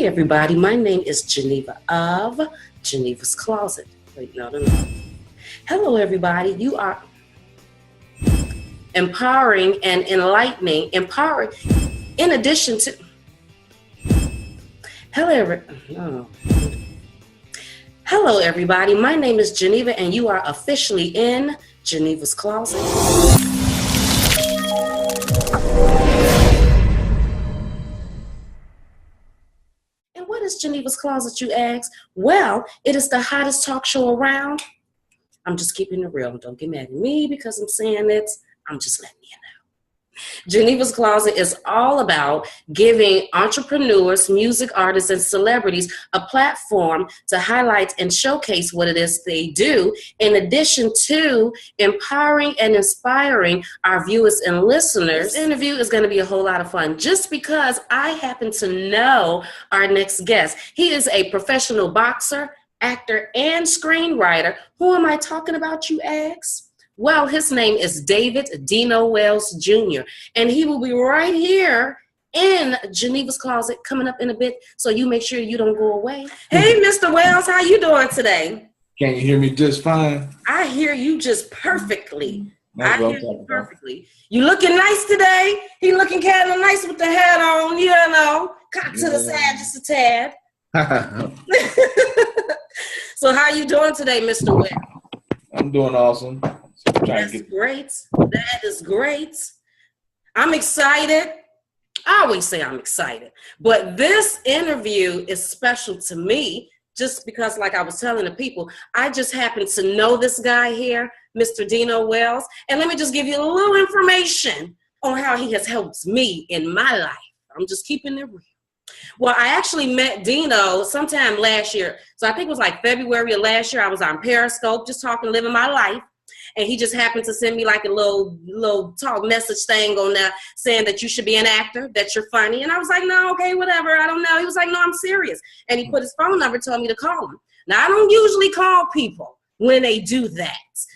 Hey everybody, my name is Geneva of Geneva's Closet. Wait, no. Hello everybody, you are empowering and enlightening, empowering, in addition to, hello everybody, my name is Geneva and you are officially in Geneva's Closet. And what is Geneva's Closet, you ask? Well, it is the hottest talk show around. I'm just keeping it real. Don't get mad at me because I'm saying it. I'm just letting you know. Geneva's Closet is all about giving entrepreneurs, music artists, and celebrities a platform to highlight and showcase what it is they do, in addition to empowering and inspiring our viewers and listeners. This interview is going to be a whole lot of fun just because I happen to know our next guest. He is a professional boxer, actor, and screenwriter. Who am I talking about, you ask? Well, his name is David Dino Wells Jr., and he will be right here in Geneva's Closet coming up in a bit, so you make sure you don't go away. Hey, Mr. Wells, how you doing today? Can you hear me just fine? I hear you just perfectly. Perfectly. You looking nice today. He looking kind of nice with the hat on, you know, cocked to the side just a tad. So how you doing today, Mr. Wells? I'm doing awesome. That's great. That is great. I'm excited. I always say I'm excited, but this interview is special to me just because, like I was telling the people, I just happen to know this guy here, Mr. Dino Wells, and let me just give you a little information on how he has helped me in my life. I'm just keeping it real. Well, I actually met Dino sometime last year. So I think it was like February of last year. I was on Periscope just talking, living my life. And he just happened to send me like a little talk message thing on there saying that you should be an actor, that you're funny. And I was like, no, okay, whatever. I don't know. He was like, no, I'm serious. And he put his phone number, told me to call him. Now, I don't usually call people when they do that.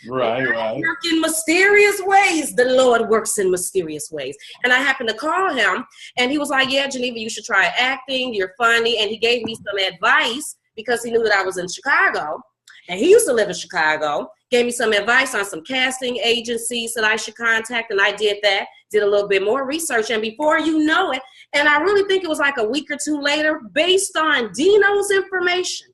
Right. Work in mysterious ways. The Lord works in mysterious ways. And I happened to call him, and he was like, yeah, Geneva, you should try acting. You're funny. And he gave me some advice because he knew that I was in Chicago. And he used to live in Chicago, gave me some advice on some casting agencies that I should contact, and I did that, did a little bit more research, and before you know it, and I really think it was like a week or two later, based on Dino's information,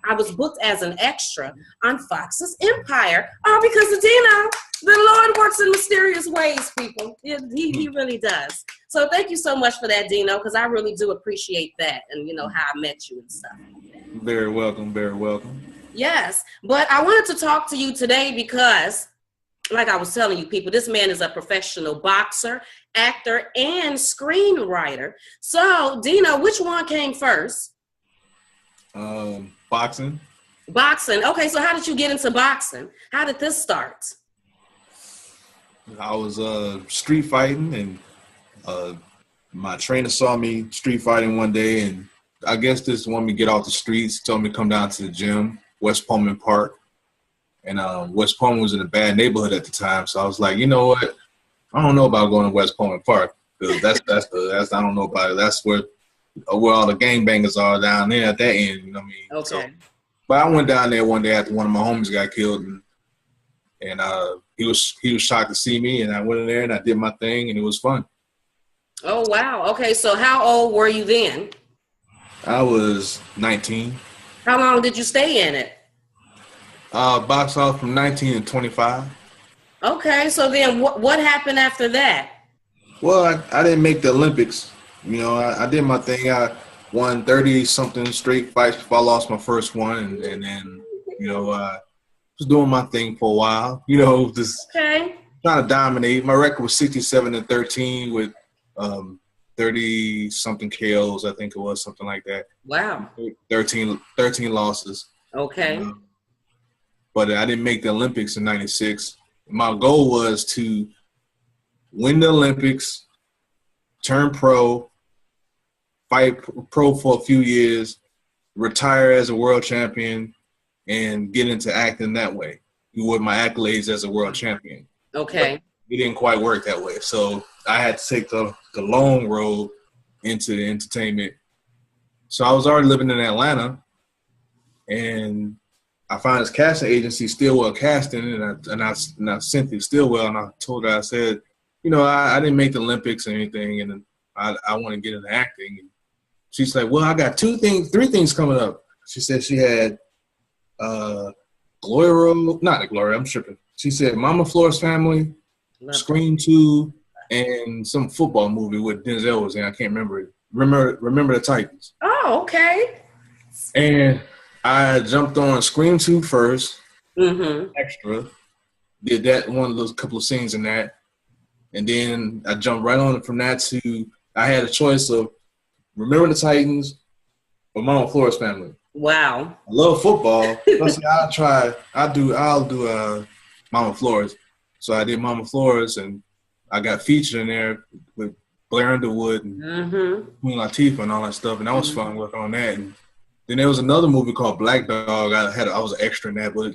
I was booked as an extra on Fox's Empire, all because of Dino. The Lord works in mysterious ways, people. He really does. So thank you so much for that, Dino, because I really do appreciate that, and you know, how I met you and stuff like that. Very welcome, very welcome. Yes, but I wanted to talk to you today because, like I was telling you people, this man is a professional boxer, actor, and screenwriter. So, Dino, which one came first? Boxing. Boxing. Okay, so how did you get into boxing? How did this start? I was street fighting, and my trainer saw me street fighting one day, and I guess just wanted me to get off the streets, told me to come down to the gym, West Pullman Park, and West Pullman was in a bad neighborhood at the time, so I was like, you know what, I don't know about going to West Pullman Park, because that's I don't know about it. That's where all the gangbangers are down there at that end, you know what I mean? Okay. So, but I went down there one day after one of my homies got killed, and he was shocked to see me, and I went in there and I did my thing, and it was fun. Oh wow. Okay, so how old were you then? I was 19. How long did you stay in it? Box off from 19 to 25. Okay, so then what happened after that? Well, I didn't make the Olympics. You know, I did my thing. I won 30-something straight fights before I lost my first one. And then, you know, was doing my thing for a while. You know, just trying to dominate. My record was 67-13 with 30-something KOs, I think it was, something like that. Wow. 13 losses. Okay. But I didn't make the Olympics in 96. My goal was to win the Olympics, turn pro, fight pro for a few years, retire as a world champion, and get into acting that way. With my accolades as a world champion. Okay. But it didn't quite work that way. So I had to take the long road into the entertainment So I was already living in Atlanta, and I found this casting agency, Stillwell Casting, and I sent it Stillwell, and I told her, I said, you know, I didn't make the Olympics or anything, and I want to get into acting. And she's like, well, I got three things coming up. She said she had I'm tripping. She said Mama Flora's Family, Scream 2, and some football movie with Denzel was in. I can't remember it. Remember the Titans. Oh, okay. And I jumped on Scream 2 first, extra. Did that one of those couple of scenes in that. And then I jumped right on from that to, I had a choice of Remember the Titans or Mama Flora's Family. Wow. I love football. I'll do Mama Flora's. So I did Mama Flora's, and I got featured in there with Blair Underwood and Queen Latifah and all that stuff, and that was fun working on that. And then there was another movie called Black Dog. I was an extra in that, but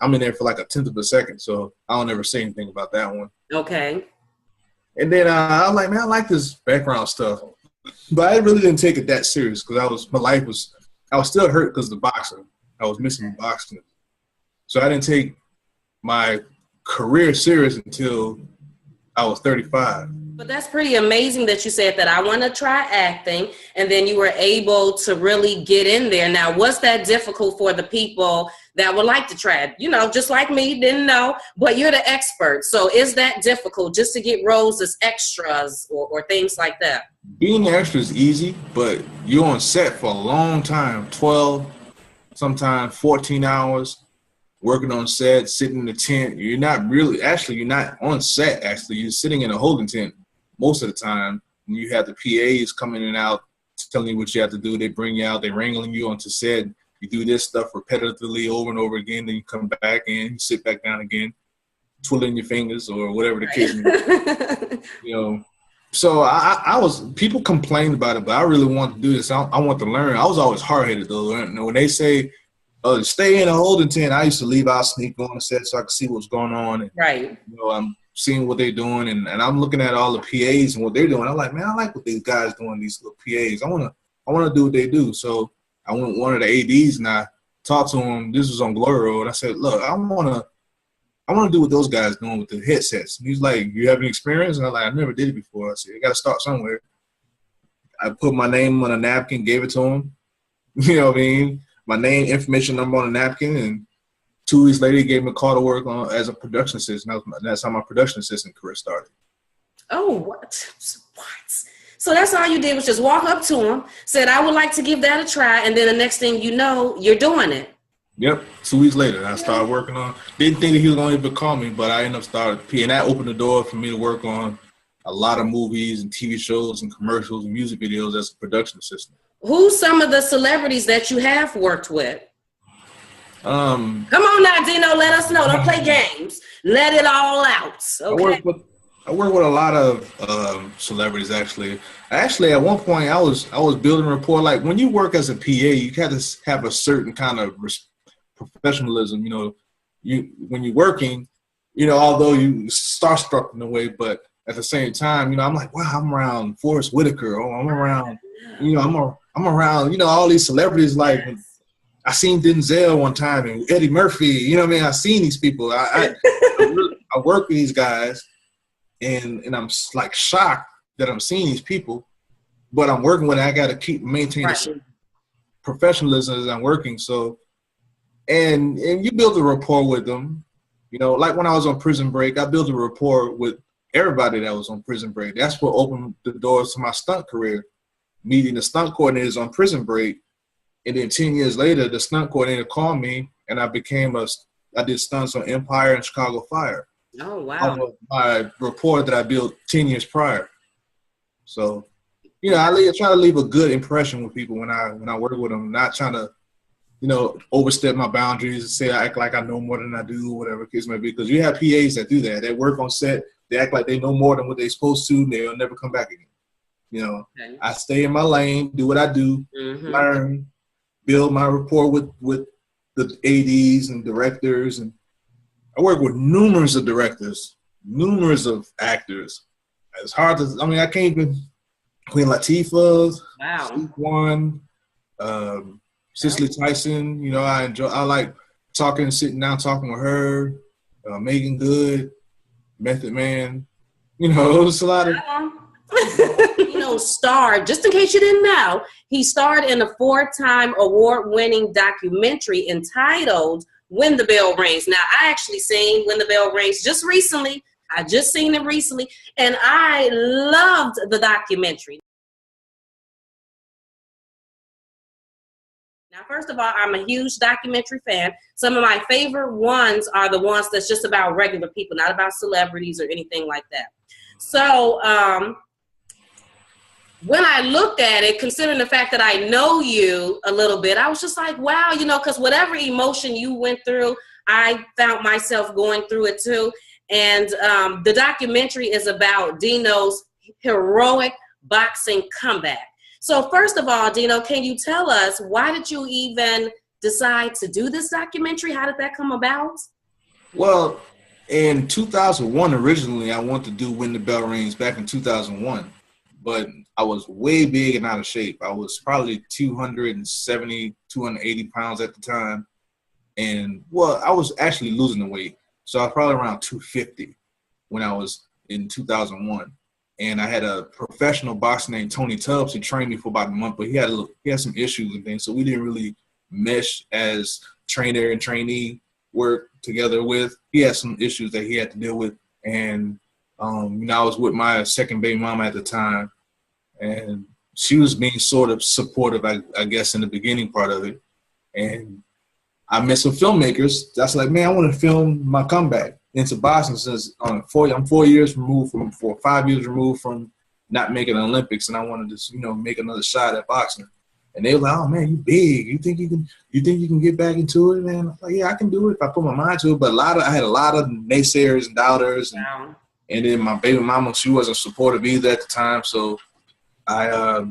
I'm in there for like a tenth of a second, so I don't ever say anything about that one. Okay. And then I was like, man, I like this background stuff, but I really didn't take it that serious because I was still hurt because of the boxing. I was missing boxing, so I didn't take my career serious until I was 35. But that's pretty amazing that you said that I want to try acting, and then you were able to really get in there. Now, was that difficult for the people that would like to try it? You know, just like me, didn't know, but you're the expert. So is that difficult just to get roles as extras or things like that? Being an extra is easy, but you're on set for a long time, 12, sometimes 14 hours, working on set, sitting in the tent. You're not on set, actually. You're sitting in a holding tent most of the time. And you have the PAs coming in and out, telling you what you have to do. They bring you out, they're wrangling you onto set. You do this stuff repetitively over and over again, then you come back in, you sit back down again, twiddling your fingers or whatever the case may be. You know, so people complained about it, but I really wanted to do this. I want to learn. I was always hard-headed, though. When they say, stay in a holding tent, I used to leave out, sneak on the set so I could see what's going on. And, right. You know, I'm seeing what they're doing, and I'm looking at all the PAs and what they're doing. I'm like, man, I like what these guys doing, these little PAs. I want to do what they do. So I went with one of the ADs and I talked to him. This was on Glory Road. I said, look, I want to do what those guys doing with the headsets. And he's like, you have any experience? And I'm like, I never did it before. I said, you got to start somewhere. I put my name on a napkin, gave it to him. You know what I mean? My name, information, number on a napkin, and 2 weeks later, he gave me a call to work on as a production assistant. That's how my production assistant career started. Oh, what? So that's all you did was just walk up to him, said, I would like to give that a try, and then the next thing you know, you're doing it. Yep. 2 weeks later, I started working on. Didn't think that he was going to even call me, but I ended up starting. And that opened the door for me to work on a lot of movies and TV shows and commercials and music videos as a production assistant. Who's some of the celebrities that you have worked with? Come on now, Dino, let us know. Don't play games. Let it all out. Okay. I work with a lot of celebrities, actually. Actually, at one point, I was building a rapport. Like, when you work as a PA, you got to have a certain kind of professionalism. You know, when you're working, you know, although you starstruck in a way, but at the same time, you know, I'm like, wow, I'm around Forrest Whitaker. Oh, I'm around, you know, I'm around, you know, all these celebrities. Like, I seen Denzel one time and Eddie Murphy. You know what I mean? I seen these people. I work with these guys. And I'm like shocked that I'm seeing these people, but I'm working with it. I got to maintain a certain professionalism as I'm working. So, and you build a rapport with them, you know, like when I was on Prison Break, I built a rapport with everybody that was on Prison Break. That's what opened the doors to my stunt career, meeting the stunt coordinators on Prison Break. And then 10 years later, the stunt coordinator called me and I did stunts on Empire and Chicago Fire. Oh, wow. My rapport that I built 10 years prior. So, you know, I try to leave a good impression with people when I work with them, not trying to, you know, overstep my boundaries and say I act like I know more than I do, whatever the case may be. Because you have PAs that do that. They work on set. They act like they know more than what they're supposed to, and they'll never come back again. You know, okay. I stay in my lane, do what I do, learn, build my rapport with the ADs and directors, and I work with numerous of directors, numerous of actors. It's hard to, I mean, I can't even, Queen Latifah, wow. One, Cicely Tyson, you know, I like sitting down talking with her, Megan Good, Method Man, you know, it's a lot of. Starred, just in case you didn't know, he starred in a 4-time award-winning documentary entitled When the Bell Rings. Now, I actually seen When the Bell Rings just recently. I just seen it recently, and I loved the documentary. Now, first of all, I'm a huge documentary fan. Some of my favorite ones are the ones that's just about regular people, not about celebrities or anything like that. So, when I looked at it, considering the fact that I know you a little bit, I was just like, wow, you know, because whatever emotion you went through, I found myself going through it too. And the documentary is about Dino's heroic boxing comeback. So first of all, Dino, can you tell us, why did you even decide to do this documentary? How did that come about? Well, in 2001, originally, I wanted to do When the Bell Rings back in 2001. But I was way big and out of shape. I was probably 270, 280 pounds at the time. And, well, I was actually losing the weight. So I was probably around 250 when I was in 2001. And I had a professional boxer named Tony Tubbs who trained me for about a month, but he had some issues and things. So we didn't really mesh as trainer and trainee work together with. He had some issues that he had to deal with. And I was with my second baby mama at the time, and she was being sort of supportive, I guess, in the beginning part of it. And I met some filmmakers. That's like, man, I want to film my comeback into boxing since I'm 5 years removed from not making the Olympics, and I wanted to, make another shot at boxing. And they were like, oh man, you big. You think you can get back into it, man? I'm like, yeah, I can do it if I put my mind to it. But I had a lot of naysayers and doubters, and then my baby mama, she wasn't supportive either at the time. So I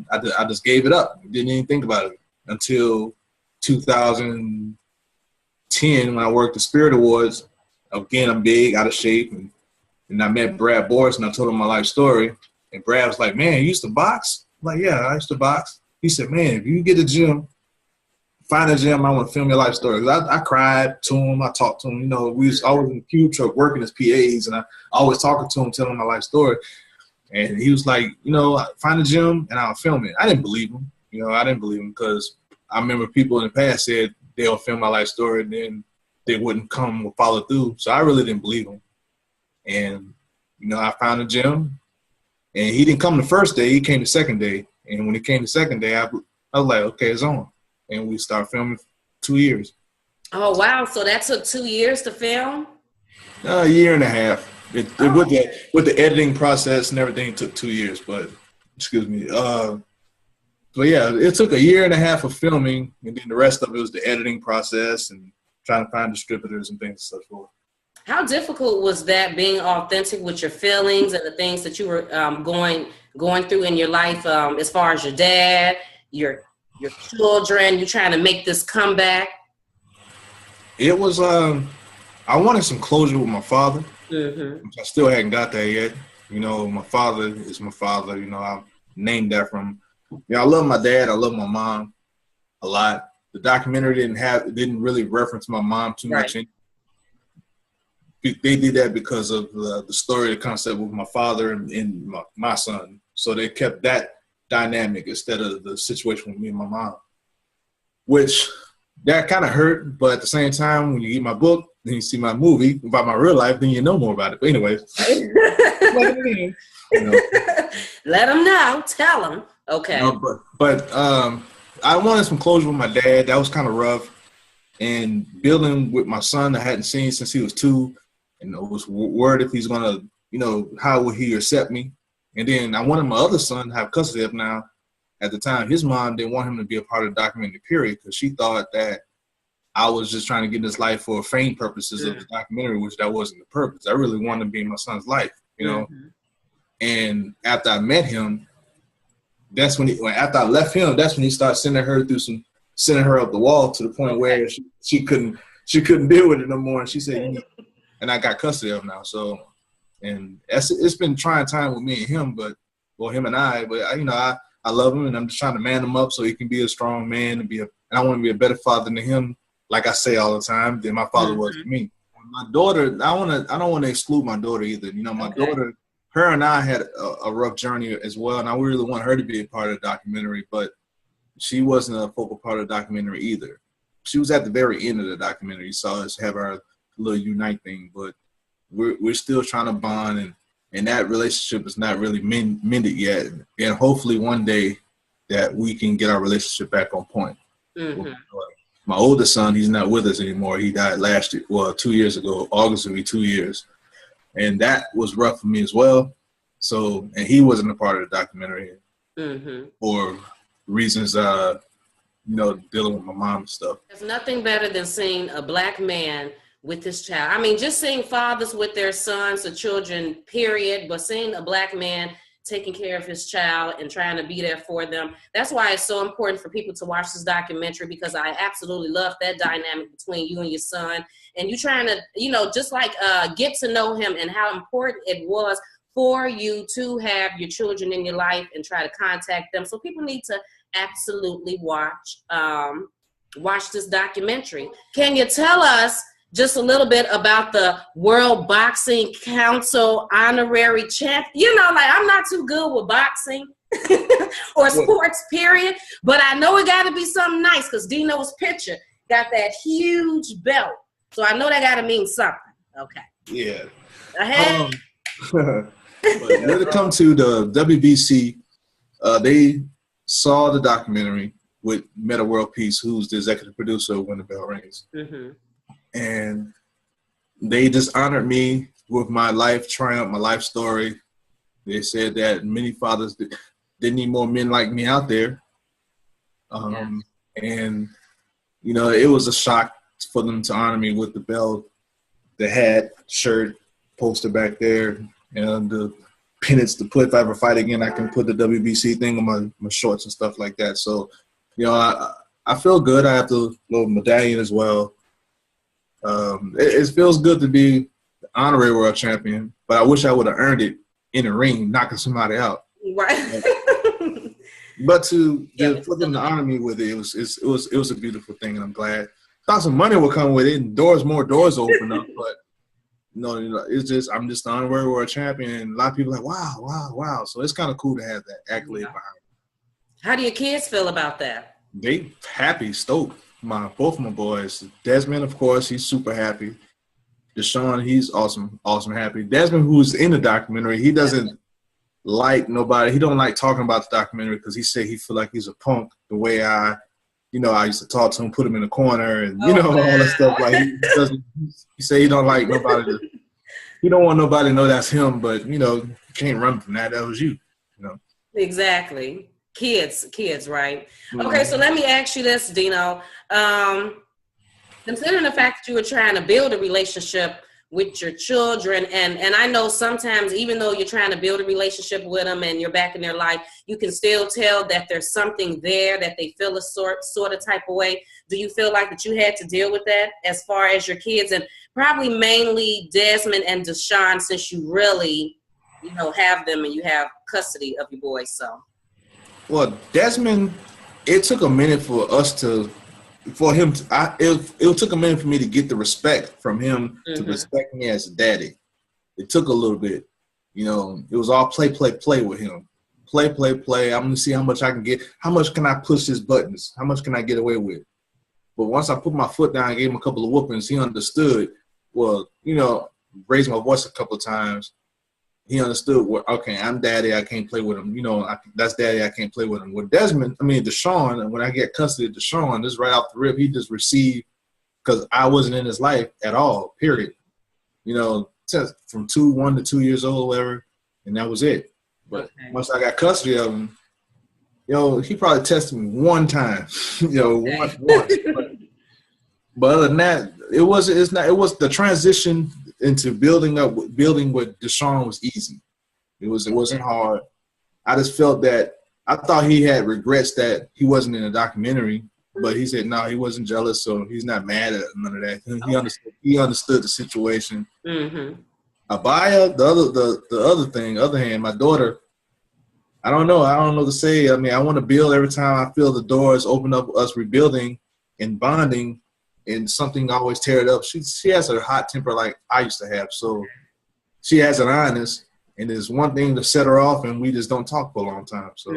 just gave it up. Didn't even think about it until 2010 when I worked the Spirit Awards. Again, I'm big, out of shape, and I met Brad Boris, and I told him my life story. And Brad was like, man, you used to box? I'm like, yeah, I used to box. He said, man, if you get a gym, find a gym, I want to film your life story. I cried to him. I talked to him. We was always in the cube truck working as PAs, and I always talking to him, telling him my life story. And he was like, find a gym, and I'll film it. I didn't believe him. I didn't believe him because I remember people in the past said they'll film my life story, and then they wouldn't come or follow through. So I really didn't believe him. And, I found a gym, and he didn't come the first day. He came the second day. And when he came the second day, I was like, okay, it's on. And we started filming 2 years. Oh, wow. So that took 2 years to film? A year and a half. With the editing process and everything, it took 2 years. But, excuse me. But, yeah, it took a year and a half of filming. And then the rest of it was the editing process and trying to find distributors and things and such forth. How difficult was that, being authentic with your feelings and the things that you were going through in your life, as far as your dad, your children, you trying to make this comeback? It was, I wanted some closure with my father. Mm-hmm. I still hadn't got there yet. My father is my father. I named that from, I love my dad. I love my mom a lot. The documentary didn't really reference my mom too much. They did that because of the story, the concept with my father and my son. So they kept that dynamic instead of the situation with me and my mom, which that kind of hurt. But at the same time, when you get my book, then you see my movie about my real life, then you know more about it. But anyways, let them know. Tell them. Okay. But I wanted some closure with my dad. That was kind of rough. And building with my son I hadn't seen since he was 2. And I was worried if he's going to, how will he accept me? And then I wanted my other son to have custody of now. At the time, his mom didn't want him to be a part of the documentary, period, because she thought that I was just trying to get in his life for fame purposes of the documentary, which that wasn't the purpose. I really wanted to be in my son's life, Mm-hmm. And after I met him, that's when after I left him, that's when he started sending her up the wall to the point where she couldn't deal with it no more. And she said, and I got custody of him now. So, and it's been trying time with me and him, him and I. But I I love him, and I'm just trying to man him up so he can be a strong man and and I want to be a better father than him, like I say all the time, than my father was to me. My daughter, I don't want to exclude my daughter either. You know, my daughter, her and I had a rough journey as well, and I really want her to be a part of the documentary, but she wasn't a focal part of the documentary either. She was at the very end of the documentary. You saw us have our little unite thing, but we're still trying to bond, and that relationship is not really mended yet. And hopefully one day that we can get our relationship back on point. Mm-hmm. My oldest son, he's not with us anymore. He died last year, 2 years ago. August will be 2 years. And that was rough for me as well. So, and he wasn't a part of the documentary for reasons, dealing with my mom and stuff. There's nothing better than seeing a Black man with his child. I mean, just seeing fathers with their sons or children, period, but seeing a Black man taking care of his child and trying to be there for them. That's why it's so important for people to watch this documentary, because I absolutely love that dynamic between you and your son. And you trying to, just like get to know him, and how important it was for you to have your children in your life and try to contact them. So people need to absolutely watch this documentary. Can you tell us just a little bit about the World Boxing Council Honorary Champion? I'm not too good with boxing or sports, period, but I know it got to be something nice, because Dino's picture got that huge belt. So I know that got to mean something. Okay. Yeah. Ahead. But when it comes to the WBC, they saw the documentary with Meta World Peace, who's the executive producer of When the Bell Rings. Mm-hmm. And they just honored me with my life triumph, my life story. They said that many fathers they need more men like me out there. And, it was a shock for them to honor me with the belt, the hat, shirt, poster back there, and the pennants to put, if I ever fight again, I can put the WBC thing on my shorts and stuff like that. So, I feel good. I have the little medallion as well. It feels good to be the honorary world champion, but I wish I would have earned it in the ring, knocking somebody out. Right. But for them to honor me with it, it was a beautiful thing, and I'm glad. Thought some money would come with it, and more doors open up, but it's just I'm just the honorary world champion, and a lot of people are like, wow. So it's kind of cool to have that accolade behind me. How do your kids feel about that? They happy, stoked. Both my boys. Desmond, of course, he's super happy. Deshaun, he's awesome happy. Desmond, who's in the documentary, he doesn't like nobody. He don't like talking about the documentary because he said he feel like he's a punk. The way I used to talk to him, put him in the corner, and all that stuff. Like he say he don't like nobody. He don't want nobody to know that's him. But you can't run from that. That was you. Exactly. Kids, right? Mm-hmm. Okay, so let me ask you this, Dino. Considering the fact that you were trying to build a relationship with your children, and I know sometimes even though you're trying to build a relationship with them and you're back in their life, you can still tell that there's something there, that they feel a sort of type of way. Do you feel like that you had to deal with that as far as your kids, and probably mainly Desmond and Deshaun, since you really, have them and you have custody of your boys? So. Well, Desmond, it took a minute for him. It took a minute for me to get the respect from him to respect me as a daddy. It took a little bit. It was all play with him. Play. I'm going to see how much I can get. How much can I push his buttons? How much can I get away with? But once I put my foot down and gave him a couple of whoopings, he understood. Well, raised my voice a couple of times. He understood, okay, I'm daddy, I can't play with him. That's daddy, I can't play with him. With Deshaun, when I get custody of Deshaun, this right off the rip, he just received, because I wasn't in his life at all, period. From 1 to 2 years old, whatever, and that was it. But once I got custody of him, he probably tested me one time, once. But other than that, it was the transition into building with Deshaun was easy. It wasn't hard. I just felt that I thought he had regrets that he wasn't in the documentary, but he said no, he wasn't jealous, so he's not mad at none of that. He understood the situation. Mm-hmm. Abaya, the other hand, my daughter, I don't know. I don't know what to say. I mean, I want to build every time I feel the doors open up, us rebuilding and bonding, and something always tear it up. She has her hot temper like I used to have. So she has an honest, and there's one thing to set her off, and we just don't talk for a long time. So,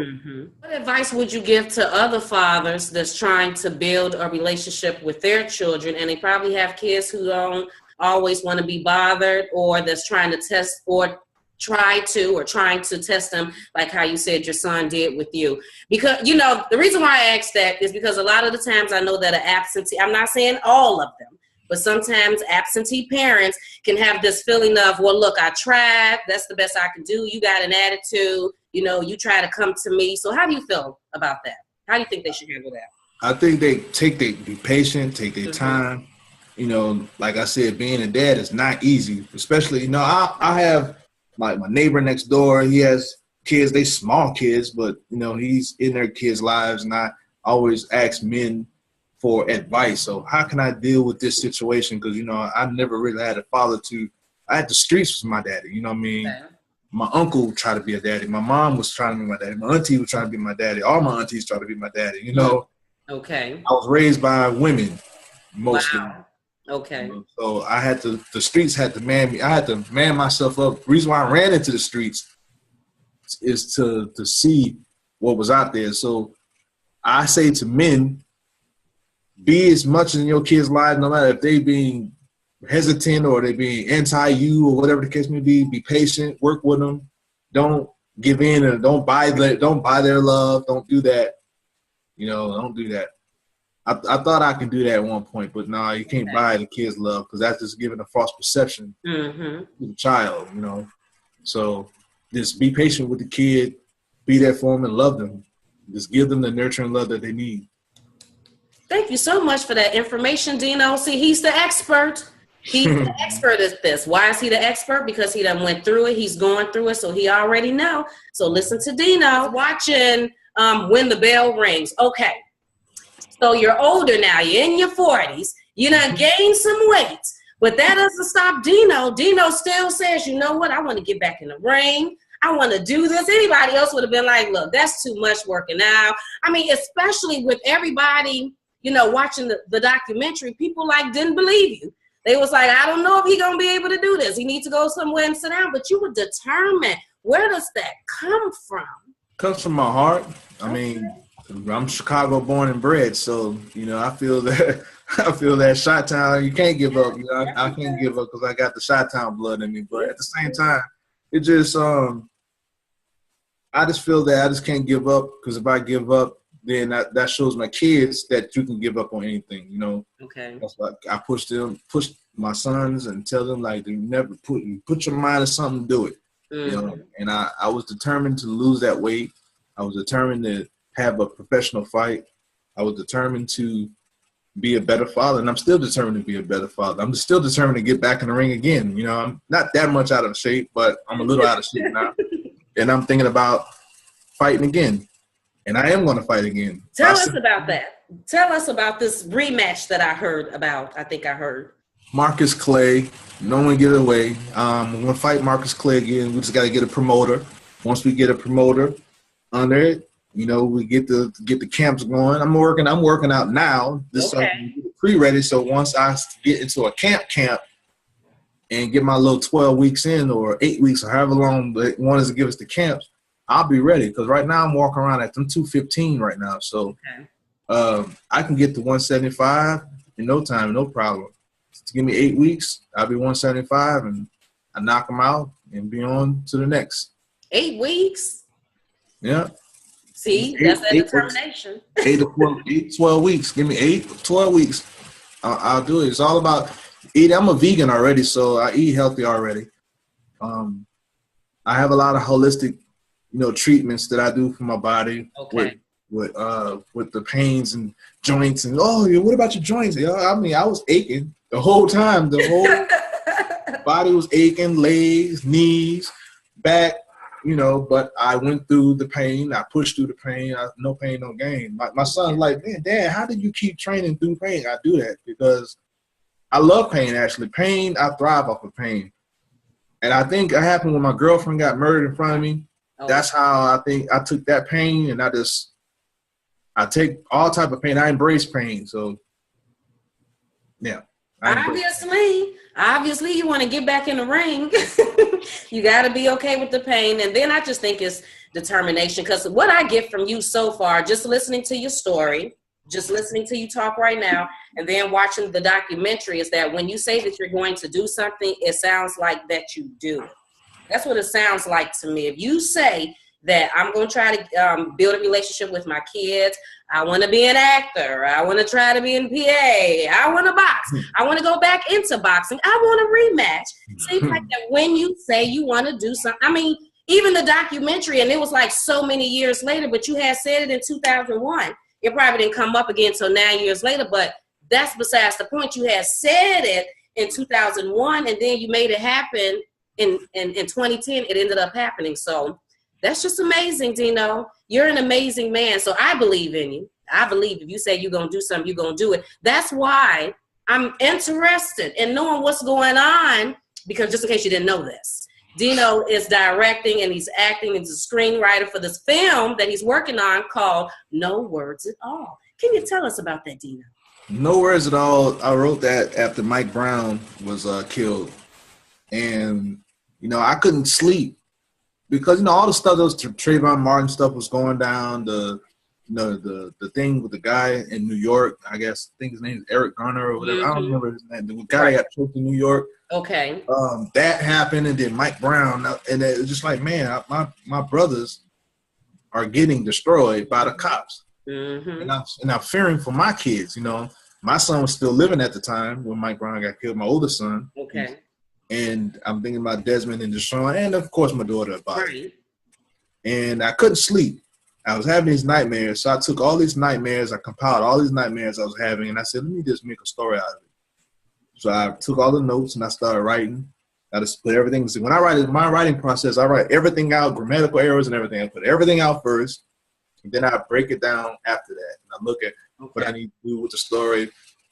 what advice would you give to other fathers that's trying to build a relationship with their children, and they probably have kids who don't always want to be bothered, or that's trying to test or trying to test them, like how you said your son did with you? Because, you know, the reason why I asked that is because a lot of the times I know that an absentee, I'm not saying all of them, but sometimes absentee parents can have this feeling of, well, look, I tried. That's the best I can do. You got an attitude. You know, you try to come to me. So how do you feel about that? How do you think they should handle that? I think be patient, take their time. You know, like I said, being a dad is not easy, especially, you know, I have my neighbor next door. He has kids, they small kids, but, you know, he's in their kids' lives, and I always ask men for advice. So how can I deal with this situation? Because, you know, I never really had a father I had the streets with my daddy, you know what I mean? Yeah. My uncle tried to be a daddy. My mom was trying to be my daddy. My auntie was trying to be my daddy. All my aunties tried to be my daddy, you know? Okay. I was raised by women, mostly. Wow. Okay. You know, so I had to, the streets had to man me. I had to man myself up. The reason why I ran into the streets is to see what was out there. So I say to men, be as much in your kids' lives, no matter if they being hesitant or they being anti-you or whatever the case may be patient, work with them. Don't give in and don't buy their love. Don't do that. You know, don't do that. I thought I could do that at one point, but no, you can't buy the kids' love, because that's just giving a false perception to the child, you know. So just be patient with the kid, be there for them and love them. Just give them the nurturing love that they need. Thank you so much for that information, Dino. See, he's the expert. He's the expert at this. Why is he the expert? Because he done went through it. He's going through it, so he already know. So listen to Dino. Watching When the Bell Rings. Okay. So you're older now. You're in your 40s. You done gained some weight. But that doesn't stop Dino. Dino still says, you know what? I want to get back in the ring. I want to do this. Anybody else would have been like, look, that's too much working out. I mean, especially with everybody, you know, watching the documentary, people like didn't believe you. They was like, I don't know if he's going to be able to do this. He needs to go somewhere and sit down. But you were determined. Where does that come from? Comes from my heart. I mean, I'm Chicago born and bred, so, you know, I feel that Chi-Town, you can't give up. You know, I can't give up because I got the Chi-Town blood in me. But at the same time, it just, I just feel that I just can't give up, because if I give up, then that shows my kids that you can give up on anything, you know. Okay. That's why I push my sons and tell them, like, you never put your mind to something, do it. You know, and I was determined to lose that weight. I was determined to have a professional fight. I was determined to be a better father, and I'm still determined to be a better father. I'm still determined to get back in the ring again. You know, I'm not that much out of shape, but I'm a little out of shape now. And I'm thinking about fighting again. And I am going to fight again. Tell us about that. Tell us about this rematch that I heard about. I think I heard. Marcus Clay, no one get away. We're going to fight Marcus Clay again. We just got to get a promoter. Once we get a promoter under it, you know, we get the camps going. I'm working out now. This pre-ready. So once I get into a camp and get my little 12 weeks in, or 8 weeks, or however long they want us to give us the camps, I'll be ready. Because right now I'm walking around at them 215 right now. So I can get to 175 in no time, no problem. Just give me 8 weeks, I'll be 175, and I knock them out and be on to the next. 8 weeks? Yeah. See, that's that determination. 12 weeks. Give me 12 weeks. I'll do it. It's all about eating. I'm a vegan already, so I eat healthy already. I have a lot of holistic, you know, treatments that I do for my body. Okay. With the pains and joints and what about your joints? I mean, I was aching the whole time. The whole body was aching, legs, knees, back. You know, but I went through the pain. I pushed through the pain. No pain, no gain. My son's like, man, Dad, how did you keep training through pain? I do that because I love pain, actually. Pain, I thrive off of pain. And I think it happened when my girlfriend got murdered in front of me. That's how I think I took that pain, and I take all type of pain. I embrace pain. So, yeah. Obviously, you want to get back in the ring. You got to be okay with the pain. And then I just think it's determination. Because what I get from you so far, just listening to your story, just listening to you talk right now, and then watching the documentary, is that when you say that you're going to do something, it sounds like that you do. That's what it sounds like to me. If you say that I'm going to try to build a relationship with my kids, I want to be an actor, I want to try to be in PA, I want to box, I want to go back into boxing, I want a rematch. Seems like that when you say you want to do something, I mean, even the documentary, and it was like so many years later, but you had said it in 2001. It probably didn't come up again until 9 years later, but that's besides the point. You had said it in 2001, and then you made it happen in 2010. It ended up happening. So that's just amazing, Dino. You're an amazing man. So I believe in you. I believe if you say you're going to do something, you're going to do it. That's why I'm interested in knowing what's going on, because just in case you didn't know this, Dino is directing and he's acting. He's a screenwriter for this film that he's working on called No Words at All. Can you tell us about that, Dino? No Words at All. I wrote that after Mike Brown was killed. And, I couldn't sleep because, all the stuff that was Trayvon Martin stuff was going down. The thing with the guy in New York, I think his name is Eric Garner or whatever. I don't remember his name. The guy that got choked in New York. Okay. That happened, and then Mike Brown, and it was just like, man, my brothers are getting destroyed by the cops, and I'm fearing for my kids. My son was still living at the time when Mike Brown got killed. My oldest son. Okay. And I'm thinking about Desmond and Deshaun, and of course my daughter about it. Right. And I couldn't sleep. I was having these nightmares, so I took all these nightmares, I compiled all these nightmares I was having, and I said, let me just make a story out of it. So I took all the notes and I started writing. I just put everything. So when I write, my writing process, I write everything out, grammatical errors and everything. I put everything out first, and then I break it down after that. And I look at what I need to do with the story,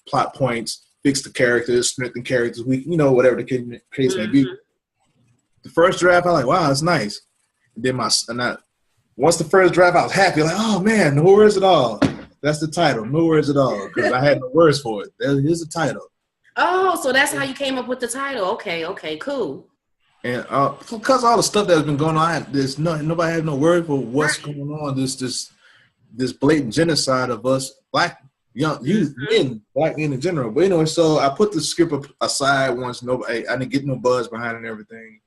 plot points, fix the characters, strengthen characters, whatever the case may be. The first draft, I'm like, wow, that's nice. And then once the first draft, I was happy, like, oh man, No Words at All. That's the title, No Words at All, because I had no words for it. Here's the title. Oh, so that's how you came up with the title. Okay, cool. And because all the stuff that's been going on, nobody had no word for what's going on. This blatant genocide of us, black young youth, men, black men in general. But so I put the script aside once. I didn't get no buzz behind it and everything.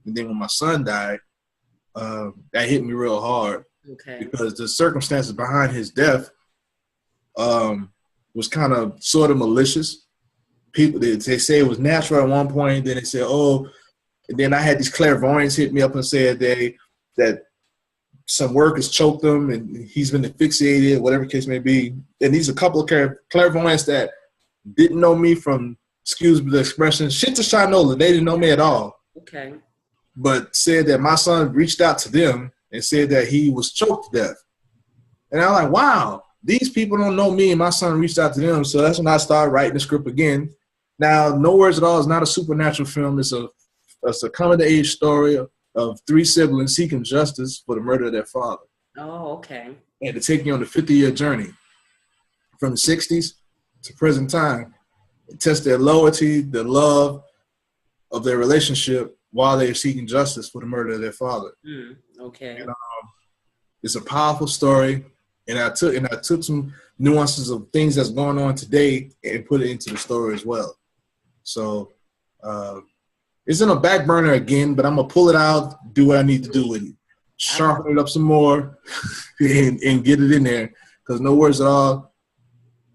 And then when my son died, that hit me real hard. Okay. Because the circumstances behind his death was kind of sort of malicious. People, they say it was natural at one point. Then they said, and then I had these clairvoyants hit me up and said that some workers choked him and he's been asphyxiated, whatever the case may be. And these are a couple of clairvoyants that didn't know me from, excuse me the expression, shit to Shinola. They didn't know me at all. Okay. But said that my son reached out to them and said that he was choked to death. And I'm like, wow, these people don't know me and my son reached out to them. So that's when I started writing the script again. Now, No Words at All is not a supernatural film. It's a coming-of-age story of three siblings seeking justice for the murder of their father. Oh, okay. And to take you on the 50-year journey from the 60s to present time, and test their loyalty, their love of their relationship while they are seeking justice for the murder of their father. Okay. And, it's a powerful story, and I took some nuances of things that's going on today and put it into the story as well. So it's in a back burner again, but I'm going to pull it out, do what I need to do with it. Sharpen it up some more and get it in there. Because No Words at All,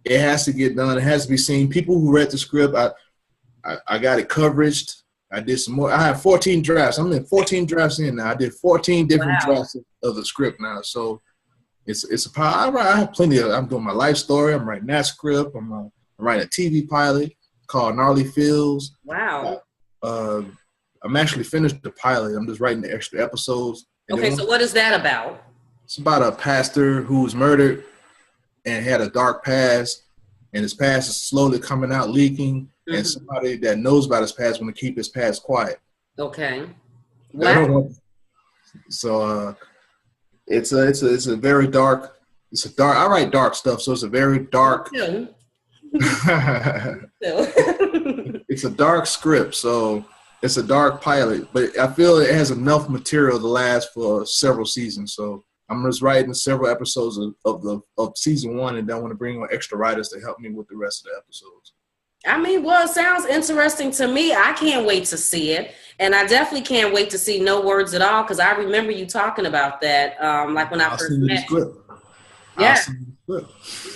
it has to get done. It has to be seen. People who read the script, I got it coveraged. I did some more. I have 14 drafts. I'm in 14 drafts in now. I did 14 different drafts of the script now. So it's a power. I have plenty of. I'm doing my life story. I'm writing that script. I'm writing a TV pilot called Gnarly Feels. Wow. I'm actually finished the pilot. I'm just writing the extra episodes. Okay, so what is that about? It's about a pastor who was murdered and had a dark past, and his past is slowly coming out, leaking, and somebody that knows about his past want to keep his past quiet. Okay. Wow. So it's a very dark. I write dark stuff, so it's a very dark. It's a dark script, so it's a dark pilot. But I feel it has enough material to last for several seasons. So I'm just writing several episodes of season 1, and then I want to bring on extra writers to help me with the rest of the episodes. I mean, well, it sounds interesting to me. I can't wait to see it. And I definitely can't wait to see No Words at All, because I remember you talking about that, like when I first met you. Yeah.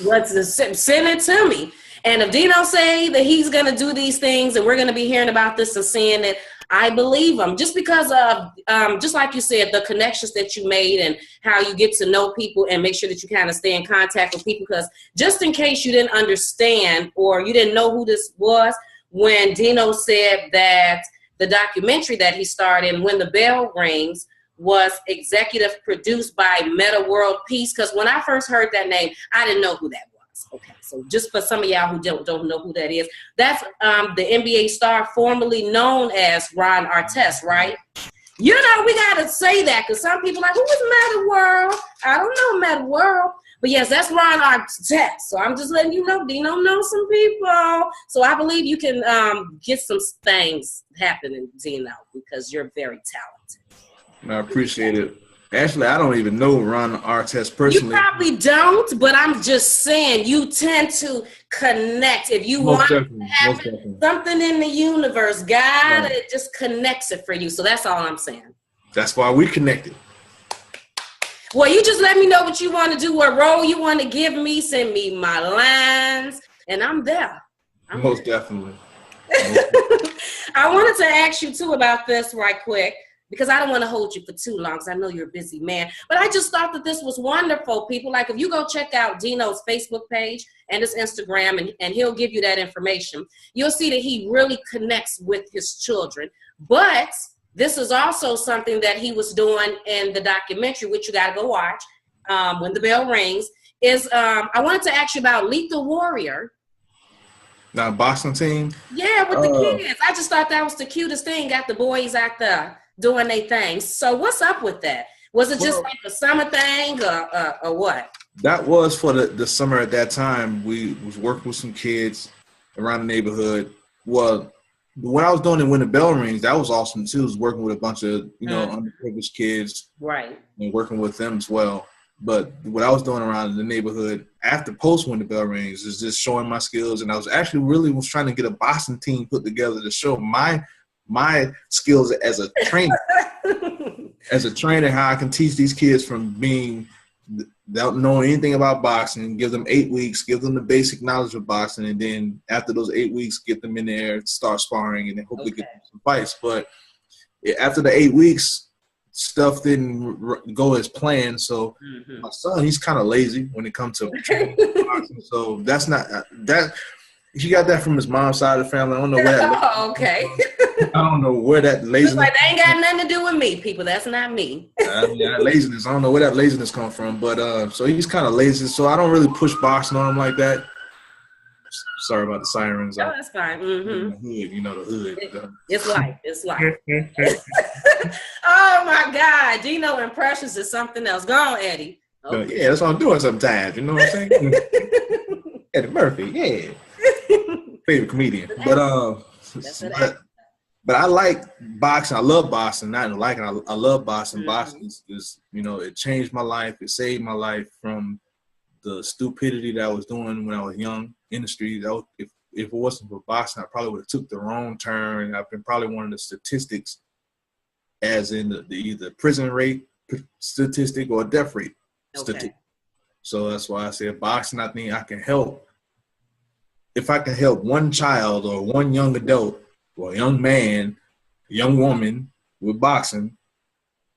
Let's send it to me. And if Dino say that he's going to do these things and we're going to be hearing about this and seeing it, I believe him, just because of, just like you said, the connections that you made and how you get to know people and make sure that you kind of stay in contact with people. Because just in case you didn't understand or you didn't know who this was, when Dino said that the documentary that he starred in, When the Bell Rings, was executive produced by Meta World Peace. Because when I first heard that name, I didn't know who that was. Okay, so just for some of y'all who don't know who that is, that's the NBA star formerly known as Ron Artest, right? You know, we got to say that because some people are like, who is Meta World? I don't know Meta World. But yes, that's Ron Artest. So I'm just letting you know, Dino knows some people. So I believe you can get some things happening, Dino, because you're very talented. I appreciate it. Actually, I don't even know Ron Artest personally. You probably don't, but I'm just saying you tend to connect. If you want to have something in the universe, God, it just connects it for you. So that's all I'm saying. That's why we connected. Well, you just let me know what you want to do, what role you want to give me, send me my lines, and I'm there. Most definitely. I wanted to ask you, too, about this right quick, because I don't want to hold you for too long, because I know you're a busy man. But I just thought that this was wonderful, people. Like, if you go check out Dino's Facebook page and his Instagram, and he'll give you that information, you'll see that he really connects with his children. But this is also something that he was doing in the documentary, which you got to go watch, When the Bell Rings, is I wanted to ask you about Lethal Warrior. Now, boxing team? Yeah, with the kids. I just thought that was the cutest thing. Got the boys out there doing their things. So what's up with that? Was it just like a summer thing or what? That was for the summer at that time. We was working with some kids around the neighborhood. Well, when I was doing it When the Bell Rings, that was awesome too. I was working with a bunch of, underprivileged kids. Right. And working with them as well. But what I was doing around the neighborhood after post When the Bell Rings is just showing my skills. And I was actually was trying to get a boxing team put together to show my skills as a trainer. As a trainer, how I can teach these kids from being without knowing anything about boxing, give them 8 weeks, give them the basic knowledge of boxing, and then after those 8 weeks, get them in there, start sparring, and then hopefully get some fights. But after the 8 weeks, stuff didn't go as planned. So my son, he's kind of lazy when it comes to boxing. So that's not that. He got that from his mom's side of the family. I don't know where that. Okay. I don't know where that laziness. Like that ain't got nothing to do with me, people. That's not me. That laziness. I don't know where that laziness comes from, but so he's kind of lazy. So I don't really push boxing on him like that. Sorry about the sirens. Oh, that's fine. The hood, the hood. It's life. It's life. Oh my God, Dino and Precious is something else. Go on, Eddie. Okay. Yeah, that's what I'm doing sometimes. You know what I'm saying? Eddie Murphy, yeah. Favorite comedian, but I like boxing. I love boxing. Not in liking. I love boxing. Boxing is it changed my life. It saved my life from the stupidity that I was doing when I was young in the streets. If it wasn't for boxing, I probably would have took the wrong turn. I've been probably one of the statistics, as in the either prison rate statistic or death rate statistic. So that's why I said boxing. I think I can help. If I can help one child or one young adult or a young man, a young woman with boxing,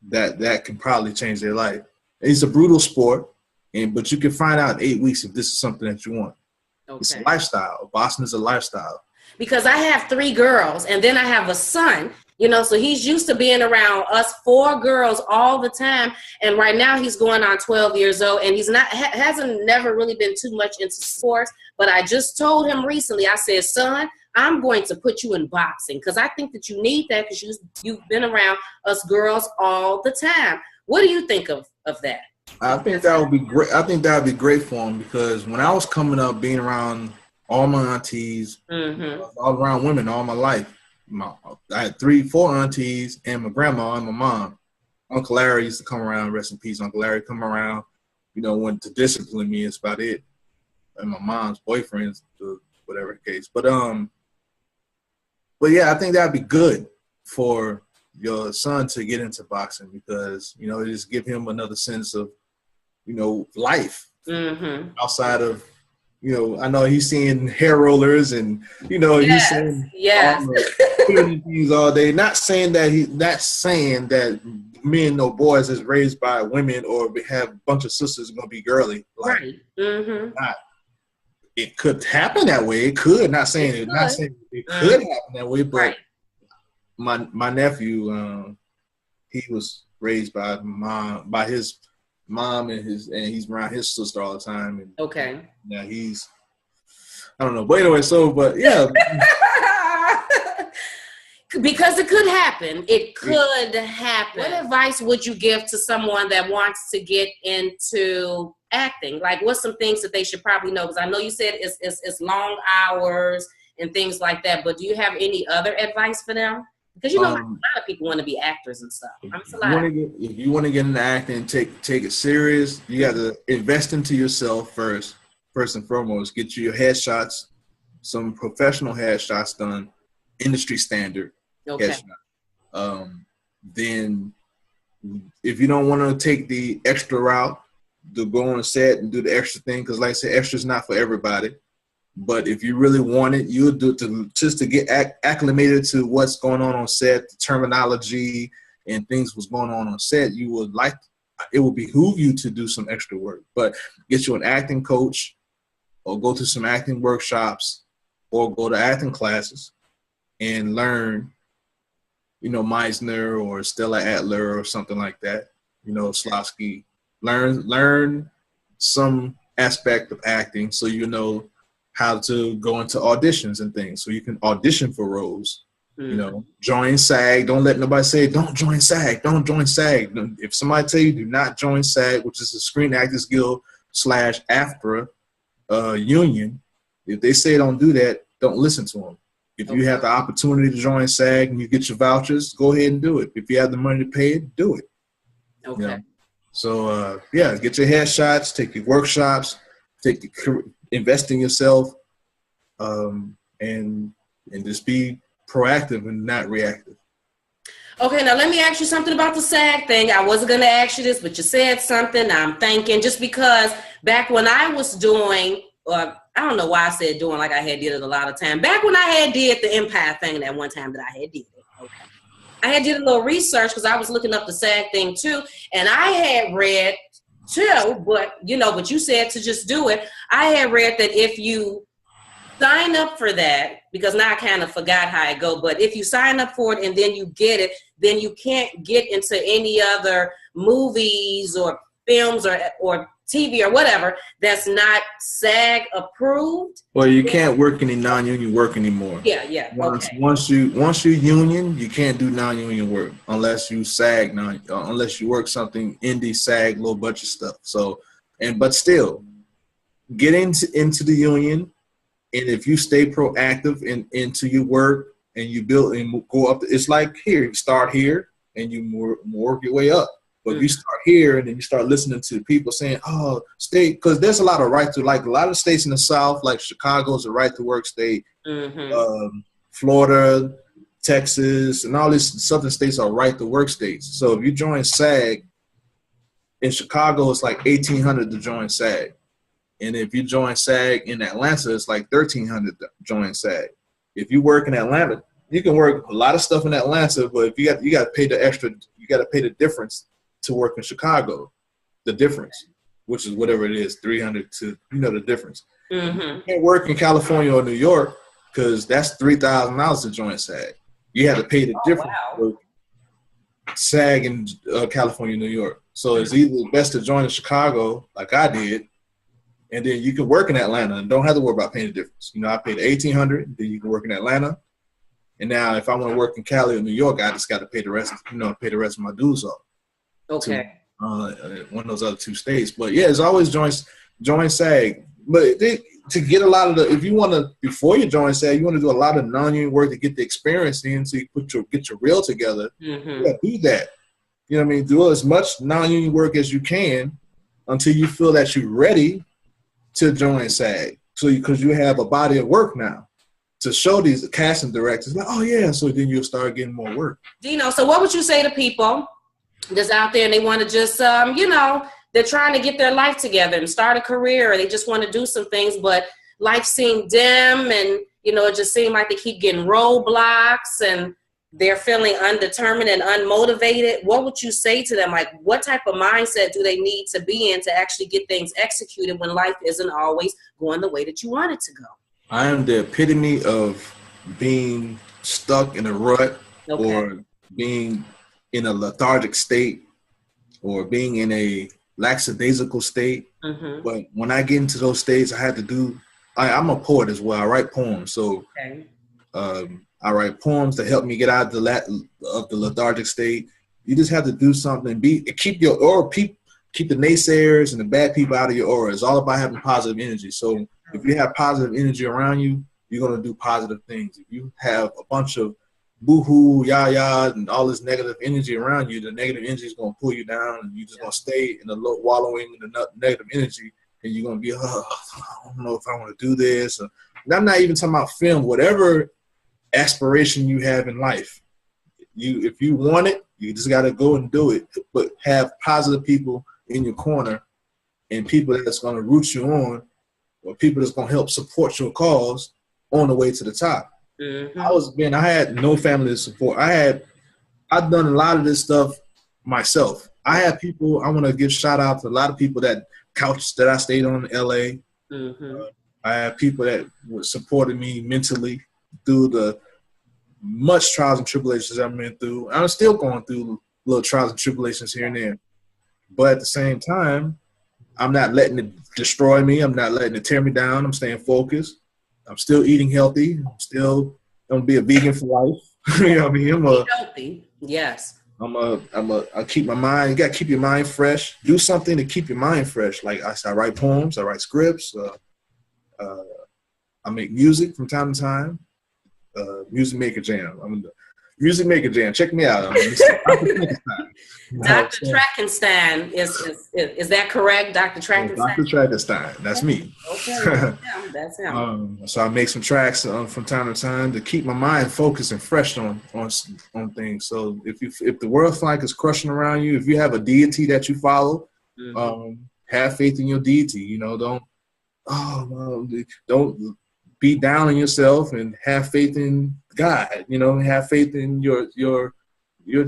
that can probably change their life. It's a brutal sport, but you can find out in 8 weeks if this is something that you want. Okay. It's a lifestyle. Boxing is a lifestyle. Because I have 3 girls, and then I have a son, so he's used to being around us 4 girls all the time. And right now he's going on 12 years old, and he's hasn't never really been too much into sports. But I just told him recently, I said, son, I'm going to put you in boxing because I think that you need that because you've been around us girls all the time. What do you think of that? I think that would be great. I think that would be great for him because when I was coming up, being around all my aunties, all around women all my life, I had 3-4 aunties and my grandma and my mom. Uncle Larry used to come around, rest in peace. Uncle Larry come around, wanted to discipline me. That's about it. And my mom's boyfriends, whatever the case. But yeah, I think that'd be good for your son to get into boxing because it just give him another sense of life outside of I know he's seeing hair rollers and he's seeing things all day. Not saying that men or boys is raised by women or have a bunch of sisters gonna be girly. Like, right. Not, it could happen that way. It could. Not saying it could happen that way, but my nephew, he was raised by his mom and he's around his sister all the time. And, yeah, I don't know. But anyway, but yeah. Because it could happen. It could happen. What advice would you give to someone that wants to get into acting? Like, what's some things that they should probably know? Because I know you said it's long hours and things like that, but do you have any other advice for them? Because a lot of people want to be actors and stuff. If you want to get into acting and take it serious, you got to invest into yourself first and foremost. Get you your headshots, some professional headshots done, industry standard. Okay. Then if you don't want to take the extra route, to go on a set and do the extra thing, because like I said, extra is not for everybody. But if you really want it, you'll do it just to get acclimated to what's going on set, the terminology and things what's going on set. It would behoove you to do some extra work. But get you an acting coach or go to some acting workshops or go to acting classes and learn, Meisner or Stella Adler or something like that, Slosky. Learn some aspect of acting so you know how to go into auditions and things so you can audition for roles. Join SAG. Don't let nobody say, don't join SAG. Don't join SAG. If somebody tell you do not join SAG, which is the Screen Actors Guild /AFTRA union, if they say don't do that, don't listen to them. If you have the opportunity to join SAG and you get your vouchers, go ahead and do it. If you have the money to pay it, do it. Okay. So, get your headshots, take your workshops, invest in yourself, and just be proactive and not reactive. Okay, now let me ask you something about the SAG thing. I wasn't going to ask you this, but you said something. I'm thinking just because back when I was doing, I don't know why I said doing like I had did it a lot of time. Back when I had did the Empire thing that one time that I had did it. Okay. I had did a little research because I was looking up the SAG thing too. And I had read too, but you said to just do it. I had read that if you sign up for that, because now I kind of forgot how it go, but if you sign up for it and then you get it, then you can't get into any other movies or films or TV or whatever that's not SAG approved. Well, you can't work any non-union work anymore. Yeah. Once you union, you can't do non-union work unless you SAG unless you work something indie SAG low budget stuff. So, but still, get into the union, and if you stay proactive into your work and you build and go up, it's like here, you start here and you work your way up. But you start here and then you start listening to people saying, oh, state, because there's a lot of a lot of states in the South, like Chicago's a right to work state, Florida, Texas, and all these southern states are right to work states. So if you join SAG, in Chicago, it's like $1,800 to join SAG. And if you join SAG in Atlanta, it's like $1,300 to join SAG. If you work in Atlanta, you can work a lot of stuff in Atlanta, but if you got to pay the extra, you got to pay the difference to work in Chicago, the difference, which is whatever it is, $300 to, the difference. You can't work in California or New York because that's $3,000 to join SAG. You had to pay the difference for SAG in California, New York. So it's either best to join in Chicago, like I did, And then you can work in Atlanta and don't have to worry about paying the difference. You know, I paid $1,800, then you can work in Atlanta. And now if I want to work in Cali or New York, I just got to pay the rest, pay the rest of my dues off. Okay. To one of those other 2 states. But yeah, it's always join SAG. But to get a lot of if you want to, before you join SAG, you want to do a lot of non-union work to get the experience in, so you get your reel together. Mm-hmm. Yeah, do that. You know what I mean? Do as much non-union work as you can until you feel that you're ready to join SAG. So because you have a body of work now to show these casting directors, like, oh yeah, so then you'll start getting more work. Dino, so what would you say to people that's out there and they want to just, they're trying to get their life together and start a career, or they just want to do some things, but life seemed dim and, it just seemed like they keep getting roadblocks and they're feeling undetermined and unmotivated? What would you say to them? Like, what type of mindset do they need to be in to actually get things executed when life isn't always going the way that you want it to go? I am the epitome of being stuck in a rut, Okay. or being in a lethargic state, or being in a lackadaisical state. Mm-hmm. But when I get into those states, I'm a poet as well. I write poems. So Okay. I write poems to help me get out of the lethargic state. You just have to do something. Keep your aura, keep the naysayers and the bad people out of your aura. It's all about having positive energy. So if you have positive energy around you, you're going to do positive things. If you have a bunch of boo-hoo, yah-yah, and all this negative energy around you, the negative energy is going to pull you down, and you're just going to stay in the wallowing in the negative energy, and you're going to be, I don't know if I want to do this. And I'm not even talking about film. Whatever aspiration you have in life, if you want it, you just got to go and do it. But have positive people in your corner, and people that's going to root you on, or people that's going to help support your cause on the way to the top. Mm-hmm. I had no family to support. I've done a lot of this stuff myself. I have people, I want to give shout out to a lot of people that I stayed on in LA. Mm-hmm. I have people that supported me mentally through the much trials and tribulations I've been through. I'm still going through little trials and tribulations here and there. But at the same time, I'm not letting it destroy me. I'm not letting it tear me down. I'm staying focused. I'm still eating healthy. I'm still going to be a vegan for life. You know what I mean? Healthy. Yes. I keep my mind. You got to keep your mind fresh. Do something to keep your mind fresh. Like I write poems. I write scripts. I make music from time to time. Music Maker Jam. I'm the Music Maker Jam. Check me out. Dr. Trackenstein, is that correct? Dr. Trackenstein? Dr. Trackenstein. That's me. Okay. That's him. So I make some tracks from time to time to keep my mind focused and fresh on things. So if the world like is crushing around you, if you have a deity that you follow, have faith in your deity. Don't be down on yourself, and have faith in God. Have faith in your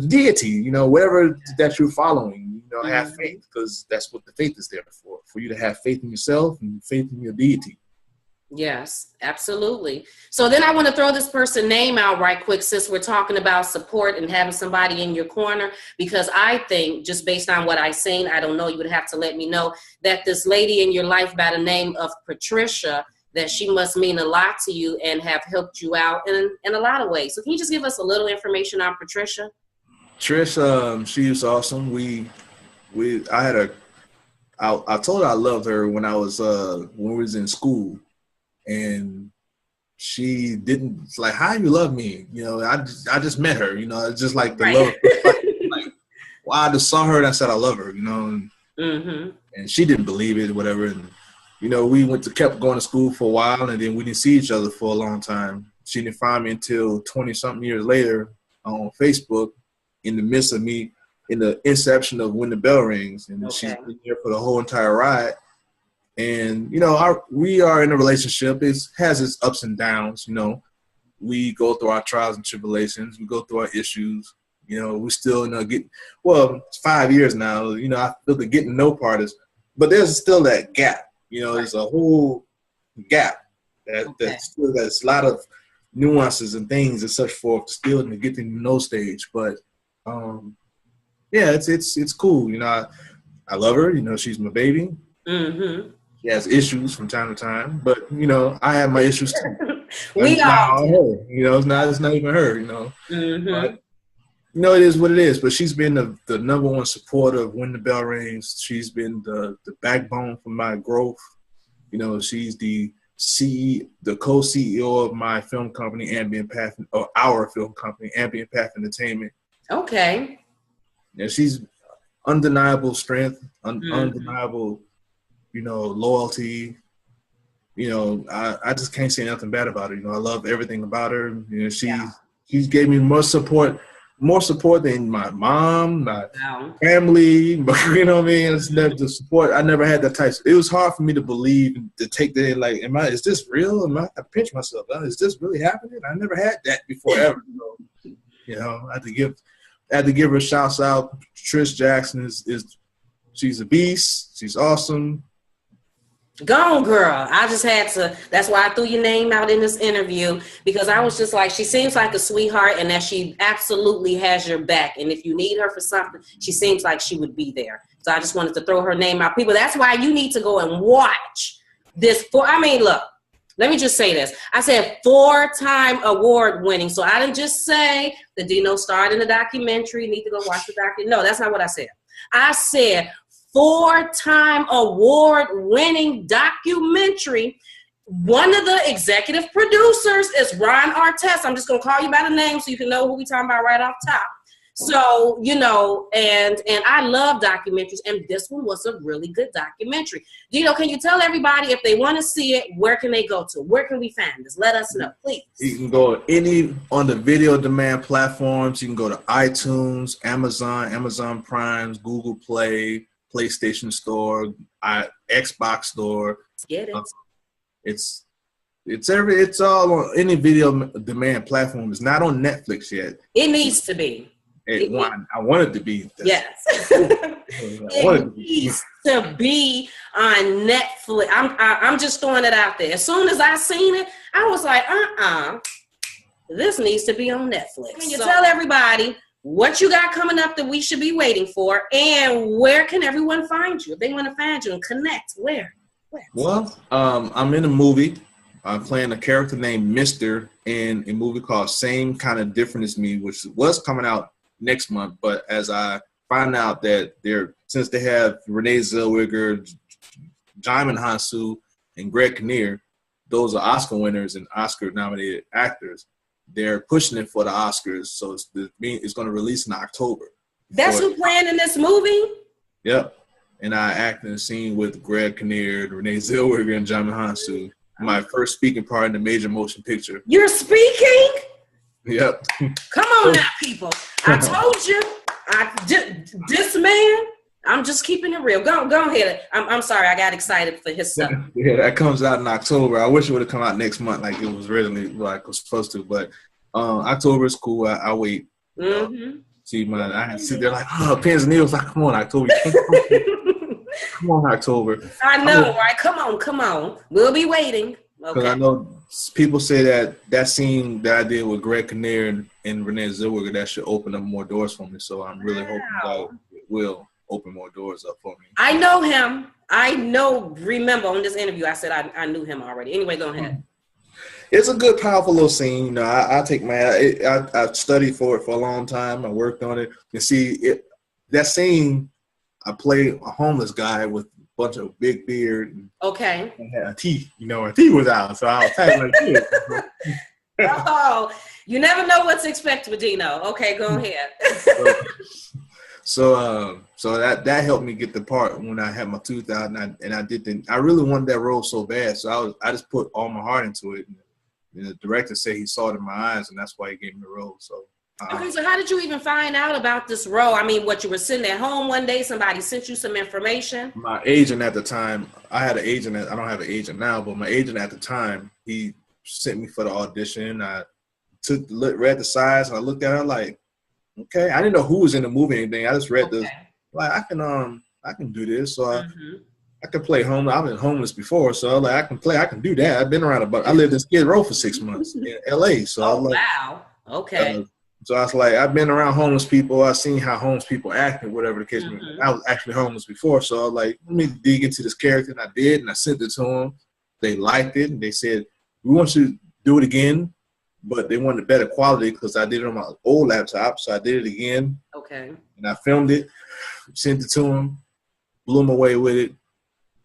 deity. Whatever that you're following. Have faith, because that's what the faith is there for you to have faith in yourself and faith in your deity. Yes, absolutely. So then I want to throw this person's name out right quick, since we're talking about support and having somebody in your corner, because I think, just based on what I've seen, I don't know, you would have to let me know, that this lady in your life by the name of Patricia, that she must mean a lot to you and have helped you out in a lot of ways. So can you just give us a little information on Patricia? Trish, she was awesome. I told her I loved her when we was in school, and she didn't, like, how you love me? I just met her, it's just like the love. I just saw her and I said I love her, and she didn't believe it, whatever. And we kept going to school for a while, and then we didn't see each other for a long time. She didn't find me until 20-something years later on Facebook, in the midst of me, in the inception of When the Bell Rings. And she's been there for the whole entire ride. And, we are in a relationship. It has its ups and downs, We go through our trials and tribulations. We go through our issues. We still, it's 5 years now. I feel the getting to know part is, but there's still that gap. There's a whole gap that's a lot of nuances and things and such forth still in the getting to know stage. But it's cool. I love her. She's my baby. She She has issues from time to time, but you know, I have my issues too. We all do. Her, you know, it's not even her, you know. But you know, it is what it is. But she's been the number one supporter of When the Bell Rings. She's been the backbone for my growth. You know, she's the co-CEO of my film company, Ambient Path, or our film company, Ambient Path Entertainment. Okay. Yeah, she's undeniable strength, undeniable, you know, loyalty. You know, I just can't say nothing bad about her. You know, I love everything about her. You know, she's gave me more support than my mom, my family. But you know what I mean? It's never the support. I never had that type. It was hard for me to believe, to take that. Like, is this real? I pinch myself. Is this really happening? I never had that before ever. So, you know, I had to give her shouts out. Trish Jackson she's a beast. She's awesome. Gone, girl. I just had to. That's why I threw your name out in this interview, because I was just like, she seems like a sweetheart, and that she absolutely has your back. And if you need her for something, she seems like she would be there. So I just wanted to throw her name out. People, that's why you need to go and watch this. Look, let me just say this. I said 4-time award winning. So I didn't just say the Dino starred in the documentary. You need to go watch the documentary. No, that's not what I said. I said 4-time award-winning documentary. One of the executive producers is Ron Artest. I'm just going to call you by the name so you can know who we're talking about right off top. So, you know, and I love documentaries, and this one was a really good documentary. Dino, can you tell everybody, if they want to see it, where can they go to? Where can we find this? Let us know, please. You can go on the video demand platforms. You can go to iTunes, Amazon Prime, Google Play, PlayStation Store, Xbox Store. Get it. It's all on any video demand platform. It's not on Netflix yet. It needs to be. I want it to be. Yes. It needs to be on Netflix. I'm just throwing it out there. As soon as I seen it, I was like, this needs to be on Netflix. Can you tell everybody what you got coming up that we should be waiting for, and where can everyone find you if they want to find you and connect? Where? Well, I'm in a movie. I'm playing a character named Mister in a movie called Same Kind of Different as Me, which was coming out next month. But as I find out that since they have Renee Zellweger, Jaimin Hansu, and Greg Kinnear, those are Oscar winners and Oscar-nominated actors, they're pushing it for the Oscars. So it's going to release in October. That's who playing in this movie? Yep. And I act in a scene with Greg Kinnear, Renee Zellweger, and Jaimin Hansu. My first speaking part in the major motion picture. You're speaking? Yep. Come on now, people. I told you. This man, I'm just keeping it real. Go ahead. I'm sorry. I got excited for his stuff. Yeah, that comes out in October. I wish it would have come out next month like it was originally like it was supposed to. But October is cool. I wait. See, I had to sit there like, pins and needles. Like, come on, October. Come on, October. I know, right? Come on. We'll be waiting. Because I know people say that scene that I did with Greg Kinnear and Renee Zellweger, that should open up more doors for me. So I'm really hoping that it will open more doors up for me. I know him. Remember on this interview, I said I knew him already. Anyway, go ahead. It's a good, powerful little scene. You know, I studied for it for a long time. I worked on it. You see, that scene, I play a homeless guy with a bunch of big beard. And had a teeth. You know, her teeth was out, so I was having like this. Oh, you never know what to expect with Dino. Okay, go ahead. So that helped me get the part when I had my tooth out, and I really wanted that role so bad, so I just put all my heart into it. And the director said he saw it in my eyes, and that's why he gave me the role. So. Okay, so how did you even find out about this role? I mean, you were sitting at home one day, somebody sent you some information? My agent at the time, I had an agent. I don't have an agent now, but my agent at the time, he sent me for the audition. I read the sides, and I looked at it like, okay. I didn't know who was in the movie or anything. I just read this. Like, I can do this. So I could play homeless. I've been homeless before, so I can do that. I've been around I lived in Skid Row for 6 months in LA. So wow. Okay. So I was like, I've been around homeless people. I've seen how homeless people act and whatever the case may be. I was actually homeless before. So I was like, let me dig into this character. And I did. And I sent it to them. They liked it. And they said, we want you to do it again. But they wanted better quality because I did it on my old laptop. So I did it again. Okay. And I filmed it, sent it to them, blew them away with it.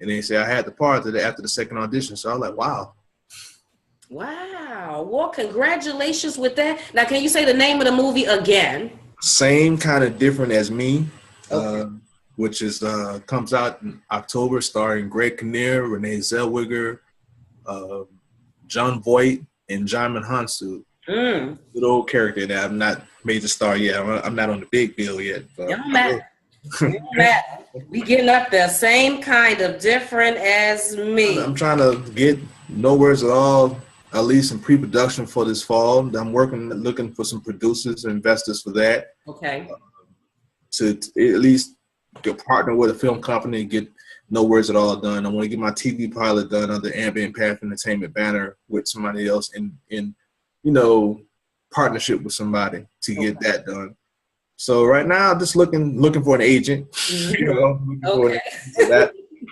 And they said I had the part after the second audition. So I was like, wow. Wow. Well, congratulations with that. Now, can you say the name of the movie again? Same kind of different as me, Okay. which is comes out in October, starring Greg Kinnear, Renee Zellweger, John Voight, and Jaimin Hansu. Good old character that I'm not major star yet. I'm not on the big bill yet. Don't matter. We getting up there. Same kind of different as me. I'm trying to get No Words at All, at least in pre-production for this fall. I'm looking for some producers and investors for that. Okay. To at least partner with a film company and get No Words at All done. I want to get my TV pilot done under Ambient Path Entertainment banner with somebody else in partnership with somebody to get that done. So right now I'm just looking for an agent. Okay.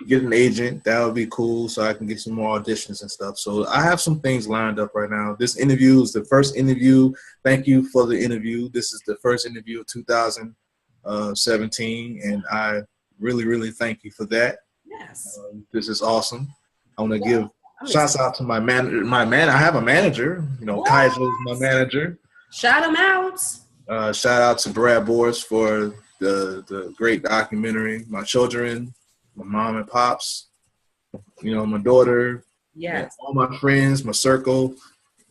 Get an agent, that would be cool, so I can get some more auditions and stuff. So I have some things lined up right now. This interview is the first interview. Thank you for the interview. This is the first interview of 2017, and I really, really thank you for that. Yes. This is awesome. I want to give shouts out to my manager. I have a manager. Kaiser is my manager. Shout him out. Shout out to Brad Boris for the great documentary. My children, my mom and pops, my daughter, all my friends, my circle,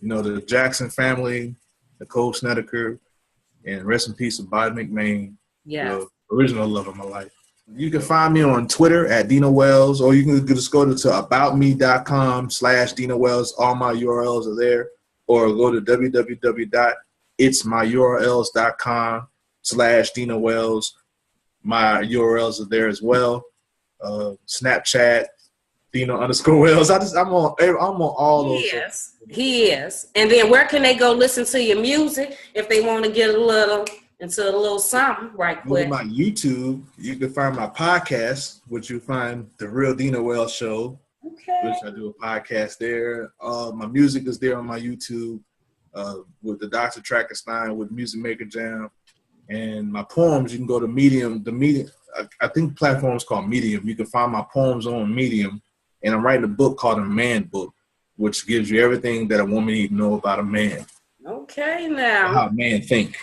the Jackson family, Nicole Snedeker, and rest in peace of Bob McMain, the original love of my life. You can find me on Twitter at Dino Wells, or you can just go to aboutme.com/Dino Wells. All my URLs are there, or go to www.itsmyurls.com/Dino Wells. My URLs are there as well. Snapchat, Dino_Wells. I'm on all those. He is. And then where can they go listen to your music if they want to get into a little something right quick? On my YouTube, you can find my podcast, which you'll find The Real Dino Wells Show. Okay. Which I do a podcast there. My music is there on my YouTube with the Dr. Trackenstein with Music Maker Jam. And my poems, you can go to Medium. I think the platform is called Medium. You can find my poems on Medium. And I'm writing a book called A Man Book, which gives you everything that a woman needs to know about a man. Okay, now. How a man think.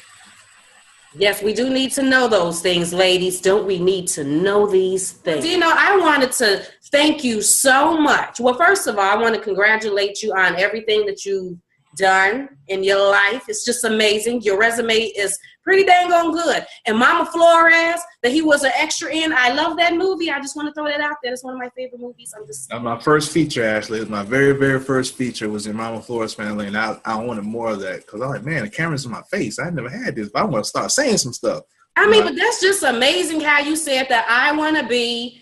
Yes, we do need to know those things, ladies. Don't we need to know these things? Dino, I wanted to thank you so much. Well, first of all, I want to congratulate you on everything that you've done in your life. It's just amazing. Your resume is pretty dang on good. And Mama Flores, that he was an extra in. I love that movie. I just want to throw that out there. It's one of my favorite movies. My first feature, actually, my very, very first feature was in Mama Flores Family, and I wanted more of that because I'm like, man, the camera's in my face. I never had this, but I want to start saying some stuff. But that's just amazing how you said that I want to be.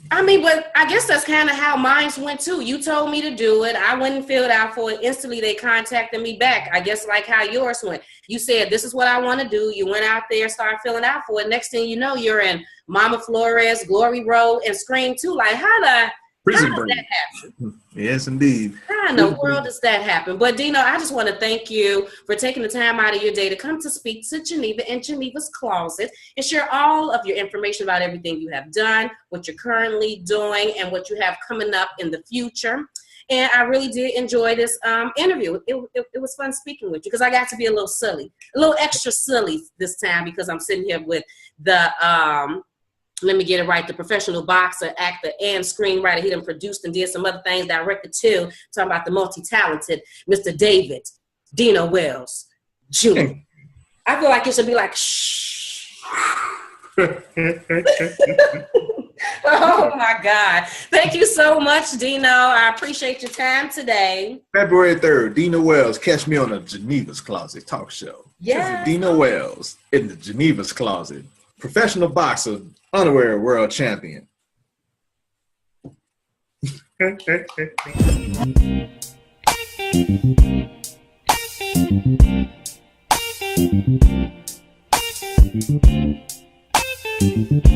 But I guess that's kind of how mine went too. You told me to do it. I went and filled out for it. Instantly, they contacted me back. I guess like how yours went. You said, this is what I want to do. You went out there, started filling out for it. Next thing you know, you're in Mama Flores, Glory Road, and Scream 2. Like, how does that happen? Yes, indeed. How in the world does that happen? But Dino, I just want to thank you for taking the time out of your day to come to speak to Geneva and Geneva's Closet and share all of your information about everything you have done, what you're currently doing, and what you have coming up in the future. And I really did enjoy this interview. It was fun speaking with you because I got to be a little extra silly this time because I'm sitting here with the let me get it right, the professional boxer, actor, and screenwriter. He done produced and did some other things, directed too. Talking about the multi-talented Mr. David Dino Wells Jr. I feel like it should be like, shh. Oh my God. Thank you so much, Dino. I appreciate your time today. February 3rd, Dino Wells. Catch me on the Geneva's Closet talk show. Yeah. Dino Wells in the Geneva's Closet. Professional boxer, underwear world champion. Thank you.